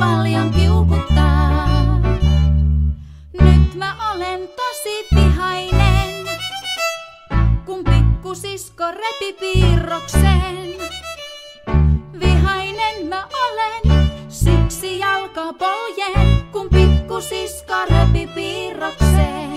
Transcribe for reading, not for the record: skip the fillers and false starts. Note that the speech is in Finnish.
paljon kiukuttaa. Nyt mä olen tosi vihainen, kun pikkusisko repi piirroksen. Vihainen mä olen, siksi jalka poljen, kun pikkusisko repi piirroksen.